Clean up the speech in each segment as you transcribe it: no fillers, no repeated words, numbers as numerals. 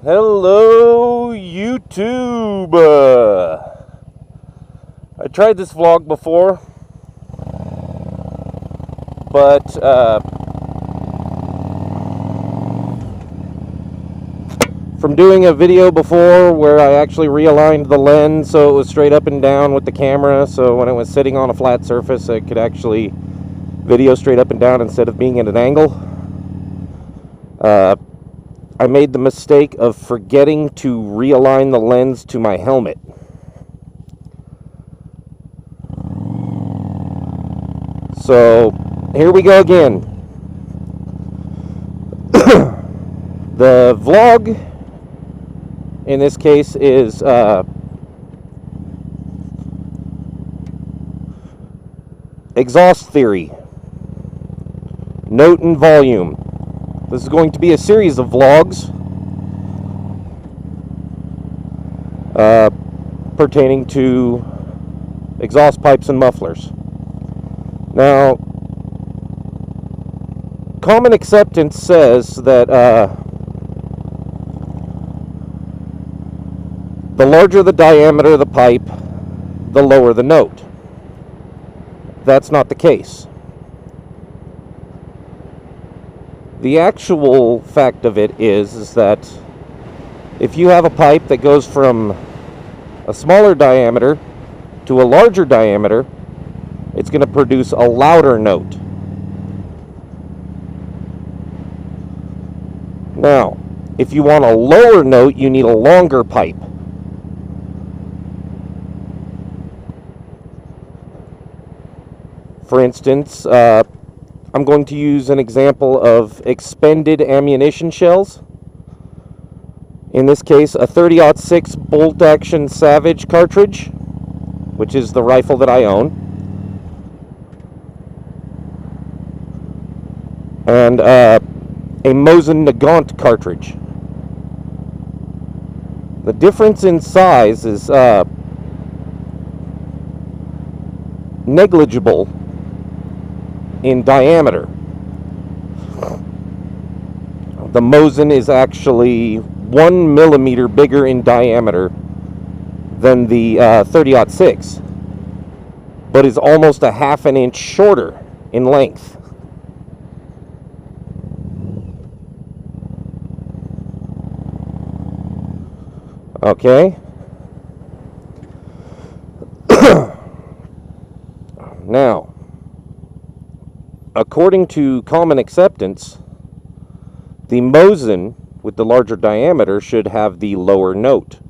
Hello, YouTube. I tried this vlog before, but from doing a video before where I actually realigned the lens so it was straight up and down with the camera, so when it was sitting on a flat surface it could actually video straight up and down instead of being at an angle. I made the mistake of forgetting to realign the lens to my helmet. So here we go again. The vlog in this case is exhaust theory, note and volume. This is going to be a series of vlogs pertaining to exhaust pipes and mufflers. Now, common acceptance says that the larger the diameter of the pipe, the lower the note. That's not the case. The actual fact of it is that if you have a pipe that goes from a smaller diameter to a larger diameter, it's going to produce a louder note. Now, if you want a lower note, you need a longer pipe. For instance, I'm going to use an example of expended ammunition shells. In this case, a 30-06 bolt-action Savage cartridge, which is the rifle that I own. And a Mosin Nagant cartridge. The difference in size is negligible in diameter. The Mosin is actually 1 millimeter bigger in diameter than the 30-06, but is almost a half an inch shorter in length. Okay. Now, according to common acceptance, the Mosin with the larger diameter should have the lower note.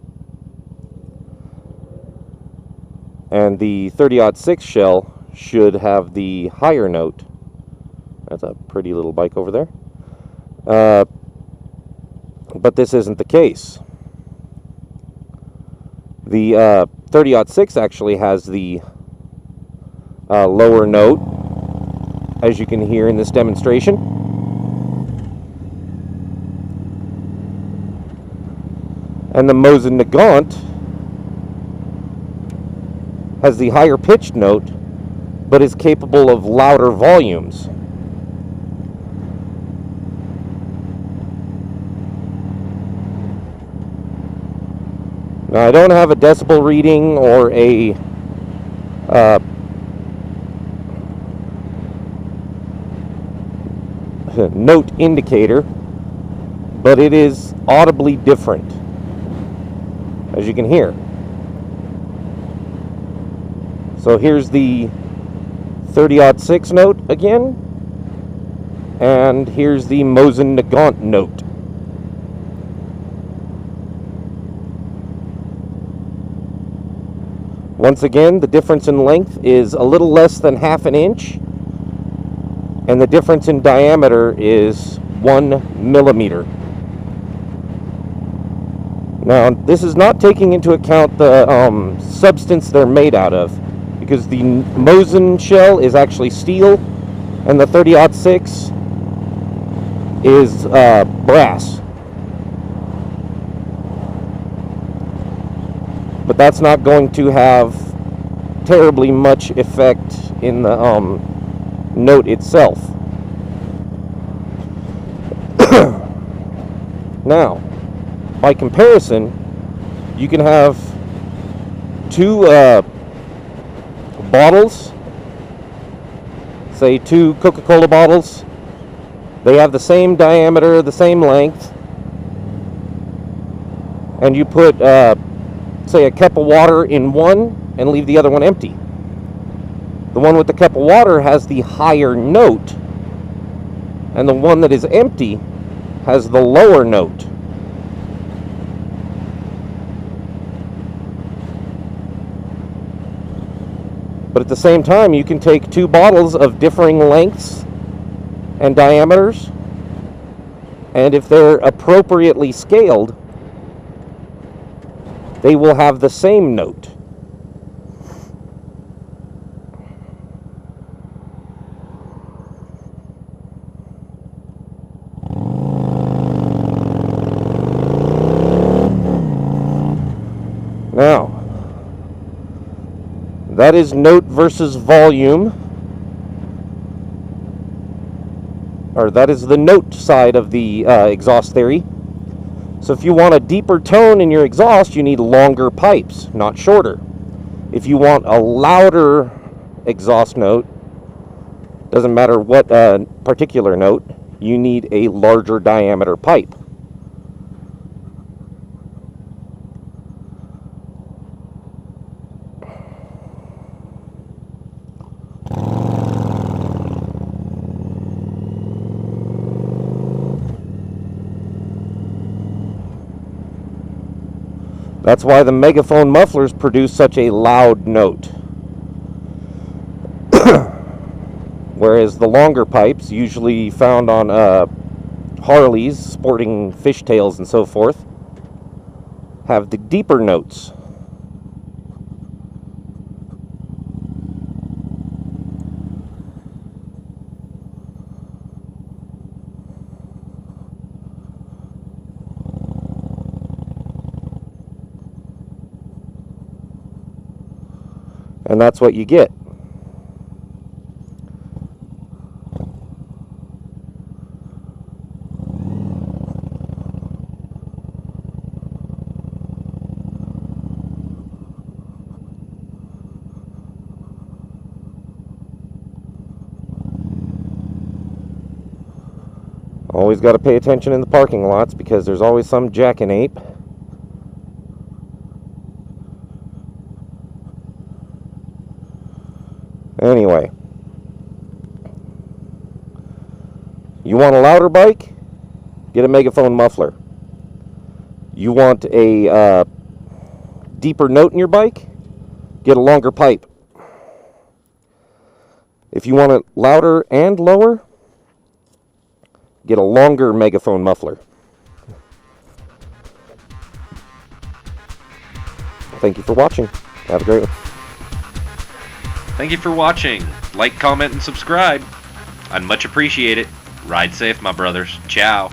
And the 30-06 shell should have the higher note. That's a pretty little bike over there. But this isn't the case. The 30-06 actually has the lower note, as you can hear in this demonstration. And the Mosin Nagant has the higher pitched note, but is capable of louder volumes. Now, I don't have a decibel reading or a note indicator, but it is audibly different, as you can hear. So here's the 30-06 note again, and here's the Mosin Nagant note. Once again, the difference in length is a little less than half an inch, and the difference in diameter is 1 millimeter. Now, this is not taking into account the substance they're made out of, because the Mosin shell is actually steel, and the 30-06 is brass. But that's not going to have terribly much effect in the note itself. Now, by comparison, you can have two bottles, say 2 Coca-Cola bottles. They have the same diameter, the same length, and you put, say, a cup of water in one and leave the other one empty. The one with the cup of water has the higher note, and the one that is empty has the lower note. But at the same time, you can take 2 bottles of differing lengths and diameters, and if they're appropriately scaled, they will have the same note. Now, that is note versus volume, or that is the note side of the exhaust theory. So if you want a deeper tone in your exhaust, you need longer pipes, not shorter. If you want a louder exhaust note, doesn't matter what particular note, you need a larger diameter pipe. That's why the megaphone mufflers produce such a loud note. Whereas the longer pipes, usually found on Harleys, sporting fishtails and so forth, have the deeper notes. And that's what you get. Always got to pay attention in the parking lots because there's always some jackanape. Anyway, you want a louder bike? Get a megaphone muffler. You want a deeper note in your bike? Get a longer pipe. If you want it louder and lower, get a longer megaphone muffler. Thank you for watching. Have a great one. Thank you for watching. Like, comment, and subscribe. I'd much appreciate it. Ride safe, my brothers. Ciao.